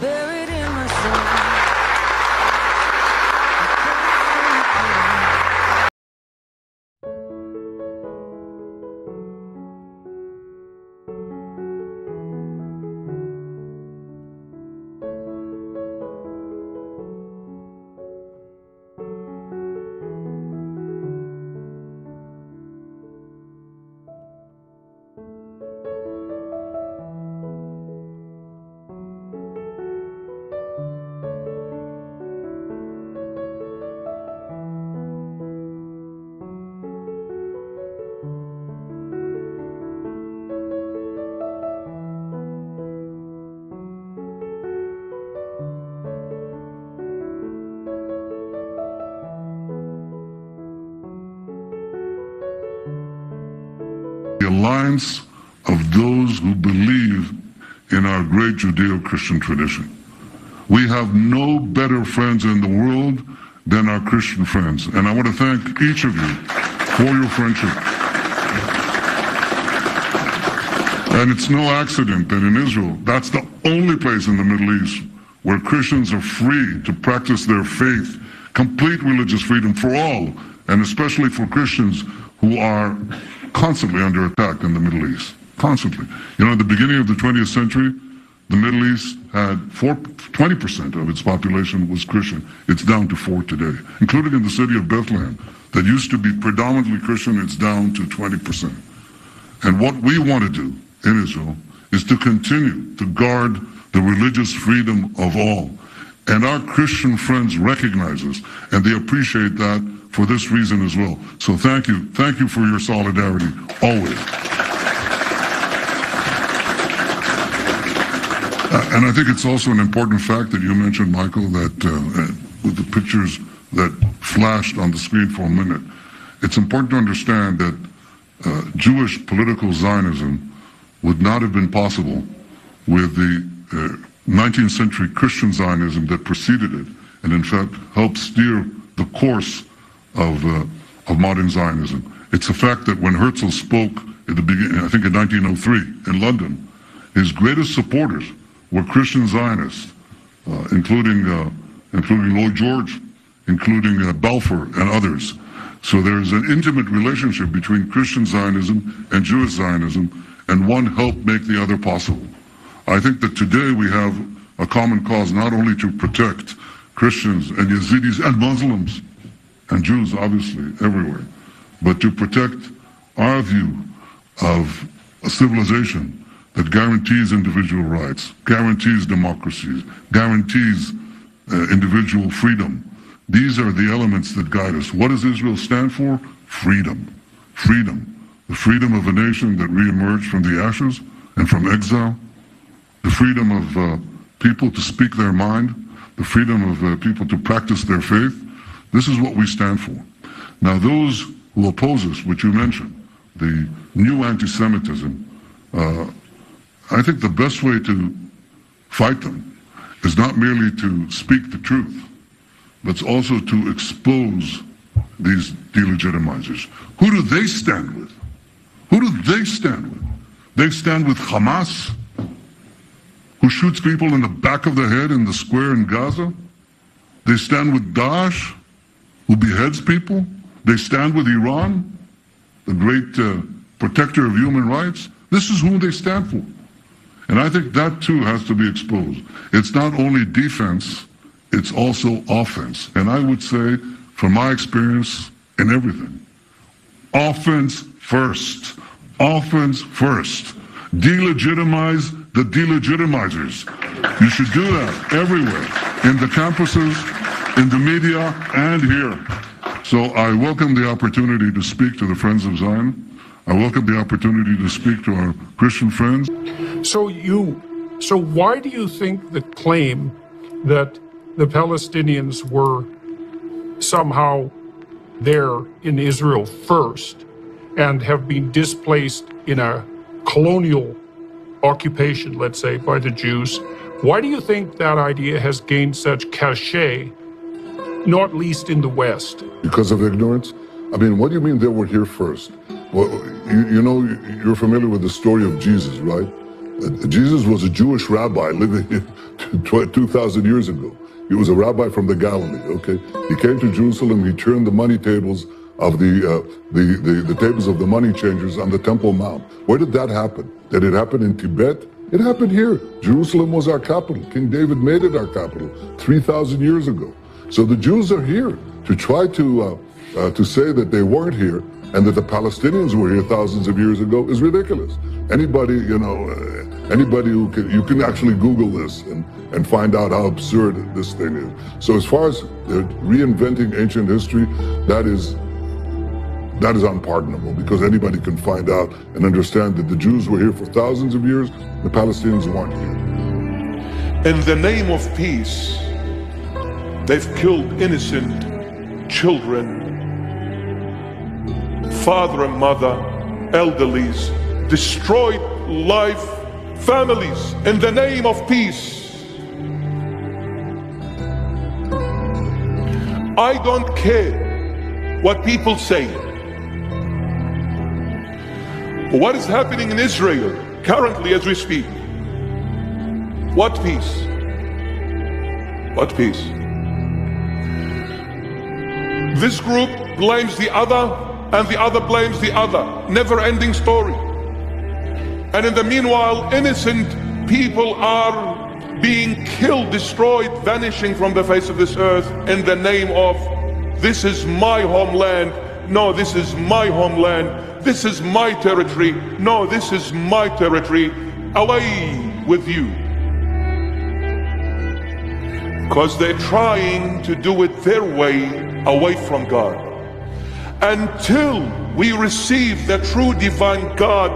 buried in my soul. The alliance of those who believe in our great Judeo-Christian tradition. We have no better friends in the world than our Christian friends. And I want to thank each of you for your friendship. And it's no accident that in Israel, that's the only place in the Middle East where Christians are free to practice their faith, complete religious freedom for all, and especially for Christians who are constantly under attack in the Middle East. Constantly. You know, at the beginning of the 20th century, the Middle East had 20% of its population was Christian. It's down to 4% today, including in the city of Bethlehem, that used to be predominantly Christian, it's down to 20%. And what we want to do in Israel is to continue to guard the religious freedom of all. And our Christian friends recognize us, and they appreciate that for this reason as well. So thank you. Thank you for your solidarity, always. And I think it's also an important fact that you mentioned, Michael, that with the pictures that flashed on the screen for a minute, it's important to understand that Jewish political Zionism would not have been possible with the 19th century Christian Zionism that preceded it, and in fact helped steer the course of modern Zionism. It's a fact that when Herzl spoke at the beginning, I think in 1903 in London, his greatest supporters were Christian Zionists, including Lloyd George, including Balfour and others. So there's an intimate relationship between Christian Zionism and Jewish Zionism, and one helped make the other possible. I think that today we have a common cause not only to protect Christians and Yazidis and Muslims and Jews, obviously, everywhere, but to protect our view of a civilization that guarantees individual rights, guarantees democracies, guarantees individual freedom. These are the elements that guide us. What does Israel stand for? Freedom. Freedom. The freedom of a nation that reemerged from the ashes and from exile. The freedom of people to speak their mind. The freedom of people to practice their faith. This is what we stand for. Now those who oppose us, which you mentioned, the new anti-Semitism, I think the best way to fight them is not merely to speak the truth, but also to expose these delegitimizers. Who do they stand with? Who do they stand with? They stand with Hamas, who shoots people in the back of the head in the square in Gaza. They stand with Daesh, who beheads people. They stand with Iran, the great protector of human rights. This is who they stand for. And I think that too has to be exposed. It's not only defense, it's also offense. And I would say, from my experience in everything, offense first. Offense first. Delegitimize the delegitimizers. You should do that everywhere, in the campuses, in the media, and here. So I welcome the opportunity to speak to the Friends of Zion. I welcome the opportunity to speak to our Christian friends. So why do you think the claim that the Palestinians were somehow there in Israel first and have been displaced in a colonial occupation, let's say, by the Jews, why do you think that idea has gained such cachet, not least in the West? Because of ignorance? I mean, what do you mean they were here first? Well, you know, you're familiar with the story of Jesus, right? Jesus was a Jewish rabbi living 2,000 years ago. He was a rabbi from the Galilee, okay? He came to Jerusalem, he turned the money tables of the tables of the money changers on the Temple Mount. Where did that happen? Did it happen in Tibet? It happened here. Jerusalem was our capital. King David made it our capital 3,000 years ago. So the Jews are here. To try to say that they weren't here and that the Palestinians were here thousands of years ago is ridiculous. Anybody, anybody who can, you can actually Google this and find out how absurd this thing is. So as far as reinventing ancient history, that is unpardonable, because anybody can find out and understand that the Jews were here for thousands of years, the Palestinians weren't here. In the name of peace, they've killed innocent children, father and mother, elderlies, destroyed life, families, in the name of peace. I don't care what people say. What is happening in Israel currently as we speak? What peace? What peace? This group blames the other, and the other blames the other. Never-ending story. And in the meanwhile, innocent people are being killed, destroyed, vanishing from the face of this earth in the name of, this is my homeland. No, this is my homeland. This is my territory. No, this is my territory. Away with you. Because they're trying to do it their way, away from God. Until we receive the true divine God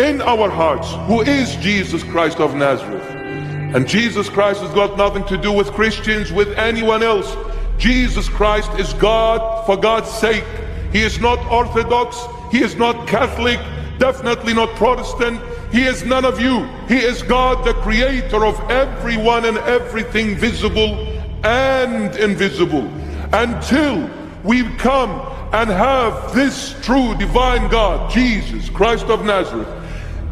in our hearts, who is Jesus Christ of Nazareth. And Jesus Christ has got nothing to do with Christians, with anyone else. Jesus Christ is God for God's sake. He is not Orthodox. He is not Catholic, definitely not Protestant. He is none of you. He is God, the creator of everyone and everything visible and invisible. Until we come and have this true divine God, Jesus Christ of Nazareth,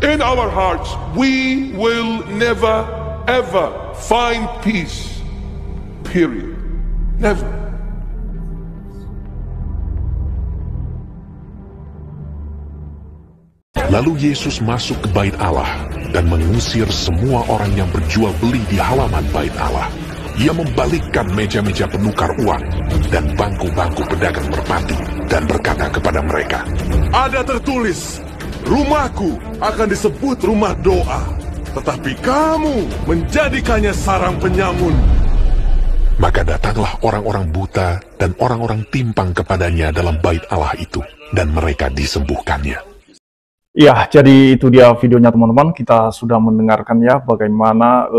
in our hearts, we will never ever find peace. Period. Never. Lalu Yesus masuk ke bait Allah dan mengusir semua orang yang berjual beli di halaman bait Allah. Ia membalikkan meja-meja penukar uang dan bangku-bangku pedagang merpati dan berkata kepada mereka, "Ada tertulis, rumahku akan disebut rumah doa, tetapi kamu menjadikannya sarang penyamun." Maka datanglah orang-orang buta dan orang-orang timpang kepadanya dalam bait Allah itu, dan mereka disembuhkannya. Ya, jadi itu dia videonya teman-teman. Kita sudah mendengarkan ya bagaimana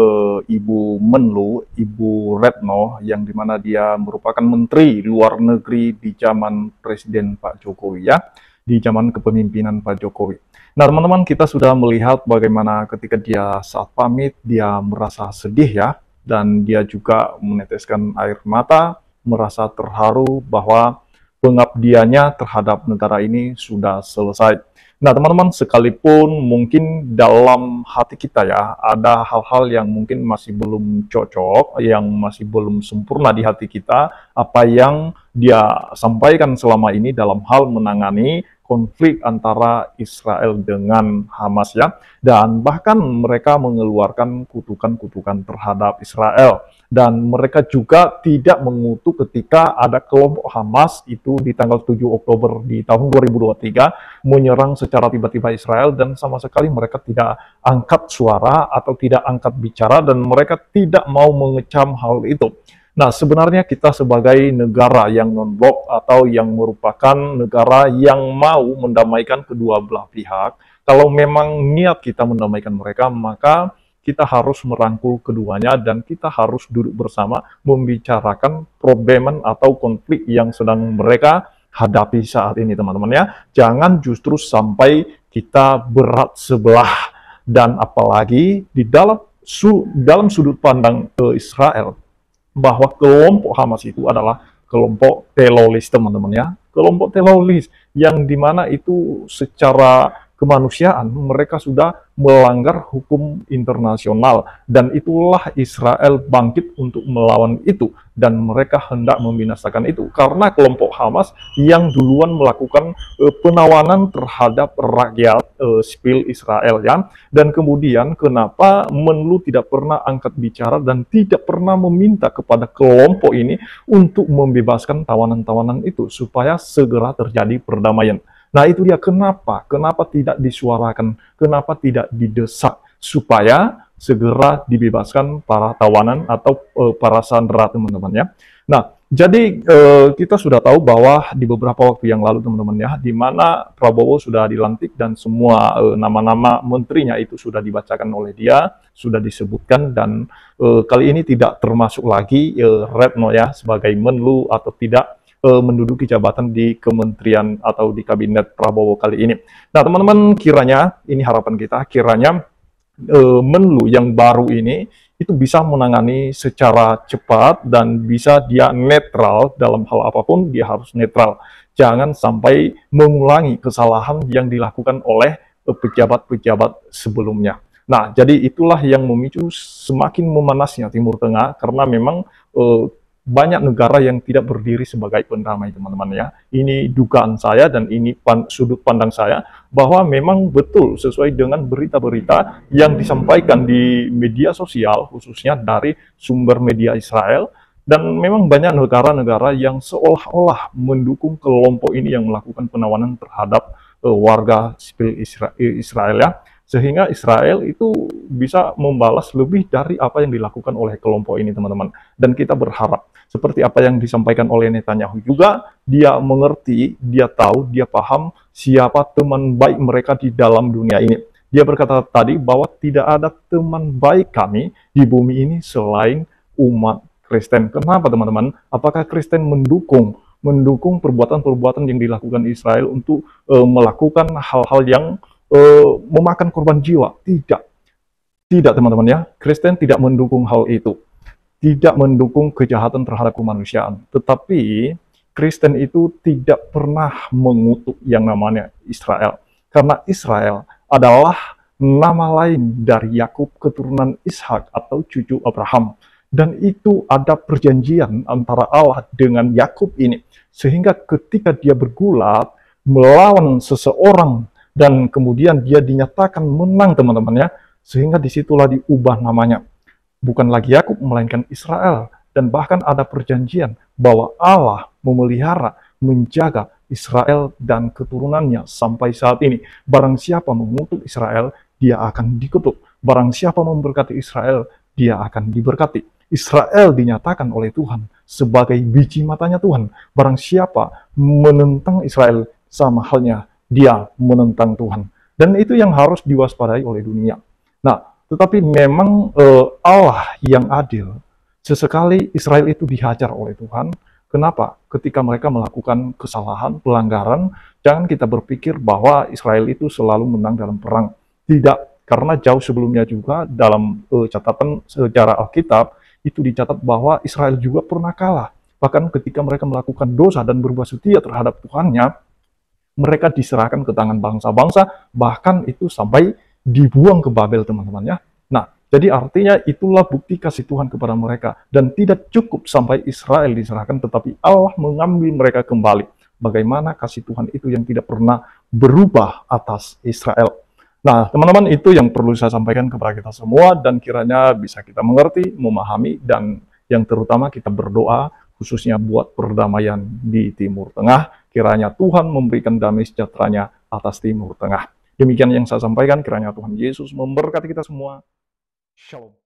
Ibu Menlu, Ibu Retno, yang dimana dia merupakan Menteri Luar Negeri di zaman Presiden Pak Jokowi ya, di zaman kepemimpinan Pak Jokowi. Nah teman-teman, kita sudah melihat bagaimana ketika dia saat pamit, dia merasa sedih ya, dan dia juga meneteskan air mata, merasa terharu bahwa pengabdiannya terhadap negara ini sudah selesai. Nah teman-teman, sekalipun mungkin dalam hati kita ya, ada hal-hal yang mungkin masih belum cocok, yang masih belum sempurna di hati kita, apa yang dia sampaikan selama ini dalam hal menangani konflik antara Israel dengan Hamas ya, dan bahkan mereka mengeluarkan kutukan-kutukan terhadap Israel, dan mereka juga tidak mengutuk ketika ada kelompok Hamas itu di tanggal 7 Oktober di tahun 2023 menyerang secara tiba-tiba Israel, dan sama sekali mereka tidak angkat suara atau tidak angkat bicara, dan mereka tidak mau mengecam hal itu. Nah, sebenarnya kita sebagai negara yang non-blok atau yang merupakan negara yang mau mendamaikan kedua belah pihak, kalau memang niat kita mendamaikan mereka, maka kita harus merangkul keduanya dan kita harus duduk bersama membicarakan problem atau konflik yang sedang mereka hadapi saat ini, teman-teman ya. Jangan justru sampai kita berat sebelah, dan apalagi di dalam sudut pandang Israel, bahwa kelompok Hamas itu adalah kelompok teroris, teman-teman ya. Kelompok teroris yang dimana itu secara kemanusiaan, mereka sudah melanggar hukum internasional, dan itulah Israel bangkit untuk melawan itu, dan mereka hendak membinasakan itu karena kelompok Hamas yang duluan melakukan penawanan terhadap rakyat sipil Israel, ya. Dan kemudian kenapa Menlu tidak pernah angkat bicara dan tidak pernah meminta kepada kelompok ini untuk membebaskan tawanan-tawanan itu supaya segera terjadi perdamaian. Nah, itu dia kenapa tidak disuarakan, kenapa tidak didesak supaya segera dibebaskan para tawanan atau para sandera, teman-teman, ya. Nah, jadi kita sudah tahu bahwa di beberapa waktu yang lalu, teman-teman, ya, di mana Prabowo sudah dilantik dan semua nama-nama menterinya itu sudah dibacakan oleh dia, sudah disebutkan, dan kali ini tidak termasuk lagi Retno, ya, sebagai Menlu atau tidak menduduki jabatan di kementerian atau di kabinet Prabowo kali ini. Nah, teman-teman, kiranya ini harapan kita, kiranya Menlu yang baru ini itu bisa menangani secara cepat dan bisa dia netral dalam hal apapun, dia harus netral. Jangan sampai mengulangi kesalahan yang dilakukan oleh pejabat-pejabat sebelumnya. Nah, jadi itulah yang memicu semakin memanasnya Timur Tengah, karena memang banyak negara yang tidak berdiri sebagai pendamai, teman-teman, ya. Ini dugaan saya dan ini sudut pandang saya, bahwa memang betul sesuai dengan berita-berita yang disampaikan di media sosial, khususnya dari sumber media Israel, dan memang banyak negara-negara yang seolah-olah mendukung kelompok ini yang melakukan penawanan terhadap warga sipil Israel, ya. Sehingga Israel itu bisa membalas lebih dari apa yang dilakukan oleh kelompok ini, teman-teman. Dan kita berharap, seperti apa yang disampaikan oleh Netanyahu juga, dia mengerti, dia tahu, dia paham siapa teman baik mereka di dalam dunia ini. Dia berkata tadi bahwa tidak ada teman baik kami di bumi ini selain umat Kristen. Kenapa, teman-teman? Apakah Kristen mendukung perbuatan-perbuatan yang dilakukan Israel untuk melakukan hal-hal yang memakan korban jiwa? Tidak, teman-teman, ya. Kristen tidak mendukung hal itu, tidak mendukung kejahatan terhadap kemanusiaan. Tetapi Kristen itu tidak pernah mengutuk yang namanya Israel, karena Israel adalah nama lain dari Yakub, keturunan Ishak atau cucu Abraham. Dan itu ada perjanjian antara Allah dengan Yakub ini, sehingga ketika dia bergulat melawan seseorang dan kemudian dia dinyatakan menang, teman-teman, ya, sehingga disitulah diubah namanya. Bukan lagi Yakub, melainkan Israel. Dan bahkan ada perjanjian bahwa Allah memelihara, menjaga Israel dan keturunannya sampai saat ini. Barang siapa mengutuk Israel, dia akan dikutuk. Barang siapa memberkati Israel, dia akan diberkati. Israel dinyatakan oleh Tuhan sebagai biji matanya Tuhan. Barang siapa menentang Israel, sama halnya dia menentang Tuhan. Dan itu yang harus diwaspadai oleh dunia. Nah, tetapi memang Allah yang adil. Sesekali Israel itu dihajar oleh Tuhan. Kenapa? Ketika mereka melakukan kesalahan, pelanggaran, jangan kita berpikir bahwa Israel itu selalu menang dalam perang. Tidak, karena jauh sebelumnya juga dalam catatan sejarah Alkitab, itu dicatat bahwa Israel juga pernah kalah. Bahkan ketika mereka melakukan dosa dan berbuat setia terhadap Tuhannya, mereka diserahkan ke tangan bangsa-bangsa, bahkan itu sampai dibuang ke Babel, teman-teman, ya. Nah, jadi artinya itulah bukti kasih Tuhan kepada mereka. Dan tidak cukup sampai Israel diserahkan, tetapi Allah mengambil mereka kembali. Bagaimana kasih Tuhan itu yang tidak pernah berubah atas Israel. Nah, teman-teman, itu yang perlu saya sampaikan kepada kita semua, dan kiranya bisa kita mengerti, memahami, dan yang terutama kita berdoa, khususnya buat perdamaian di Timur Tengah. Kiranya Tuhan memberikan damai sejahteranya atas Timur Tengah. Demikian yang saya sampaikan, kiranya Tuhan Yesus memberkati kita semua. Shalom.